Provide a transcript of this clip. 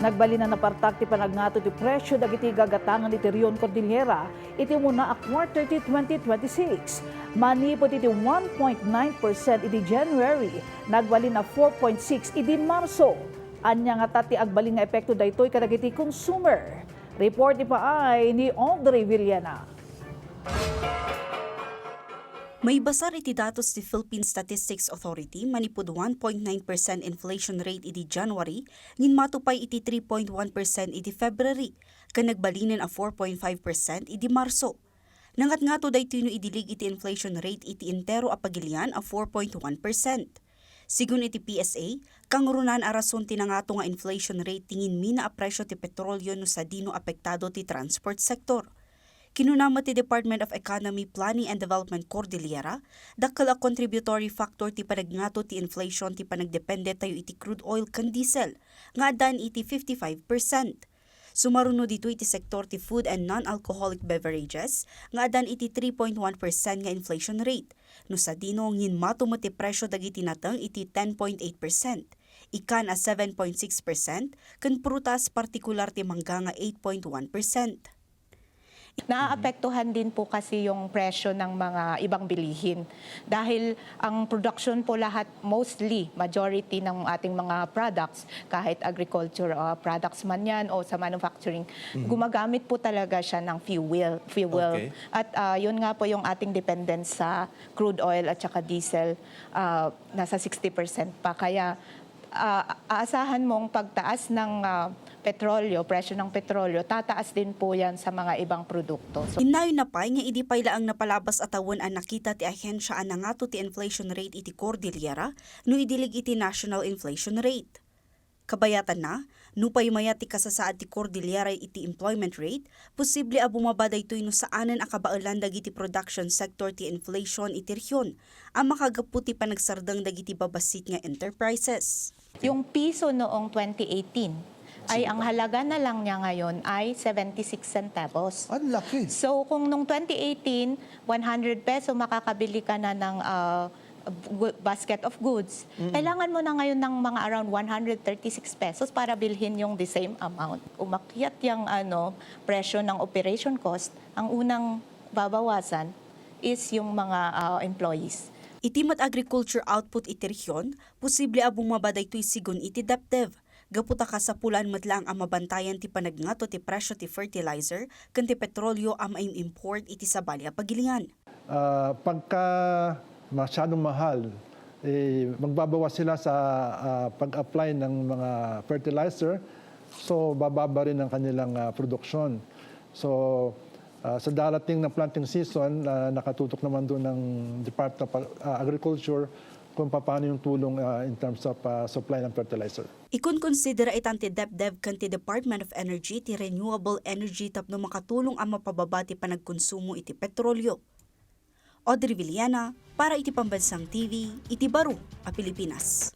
Nagbali na napartak ti panagnato ti presyo dagiti gagatangan iti Rion Cordillera iti muna a quarter ti 2026. Manipot iti 1.9% iti January, nagbali na 4.6 iti Marso. Anya nga tati agbali nga epekto daytoy kadagiti consumer. Report ni paay ni Audrey Villena. May basar iti datos ti Philippine Statistics Authority manipud 1.9% inflation rate iti January, ngin matupay iti 3.1% iti February, kan nagbalinen a 4.5% iti Marso. Nangat nga to daytoy no idilig iti inflation rate iti entero a pagilian a 4.1%. Sigun iti PSA, kang runan a rason tinangato nga inflation rate tingin mina a presyo ti petrolyo no sa dino apektado ti transport sector. Kinunama ti Department of Economy, Planning and Development Cordillera, dakkel a contributory factor ti panagnato ti inflation ti panagdepende tayo iti crude oil kan diesel, nga adan iti 55%. Sumaruno dito iti sektor ti food and non-alcoholic beverages, nga adan iti 3.1% nga inflation rate, no sa dino ngin matumo ti presyo dagiti nateng iti 10.8%. Ikan a 7.6%, kan prutas partikular ti mangga nga 8.1%. Naaapektuhan din po kasi yung presyo ng mga ibang bilihin. Dahil ang production po lahat, majority ng ating mga products, kahit agriculture products man yan o sa manufacturing, gumagamit po talaga siya ng fuel. Okay. At yun nga po yung ating dependence sa crude oil at saka diesel, nasa 60% pa. Kaya aasahan mong pagtaas ng presyo ng petrolyo, tataas din po yan sa mga ibang produkto. Inayon na pay nga idi paylaang napalabas atawon ang nakita ti ahensya ang nangato ti inflation rate iti Cordillera no idilig iti national inflation rate. Kabayatan na, no paymaya ti kasasaad ti Cordillera iti employment rate, posible a bumaba daytoy no saanen a kabailan dagiti production sector ti inflation iti rehiyon, ang makagaputi panagsardang dagiti babasit nga enterprises. Yung piso noong 2018, ay ang halaga na lang niya ngayon ay 76 centavos. Ang laki. So kung nung 2018, 100 peso makakabili ka na ng basket of goods, kailangan mo na ngayon ng mga around 136 pesos para bilhin yung the same amount. Umakyat yung presyo ng operation cost, ang unang babawasan is yung mga employees. Iti mat agriculture output iti rehiyon, posible a bumaba daytoy sigon iti DepDev. Gaputa ka sa pulan matlang ang mabantayan ti panagnato ti presyo ti fertilizer ken ti petrolyo ang import iti sabali a pagilingan. Pagka masyadong mahal, magbabawas sila sa pag-apply ng mga fertilizer, so bababa rin ang kanilang produksyon. So sa darating na planting season, nakatutok naman doon ng Department of Agriculture kung paano yung tulong in terms of supply ng fertilizer. Ikun konsidera itan ti DepDev kan ti Department of Energy ti renewable energy tapno makatulong ang mapababa ti panagkonsumo iti petrolyo. Audrey Villena para iti Pambansang TV, iti Baro, a Pilipinas.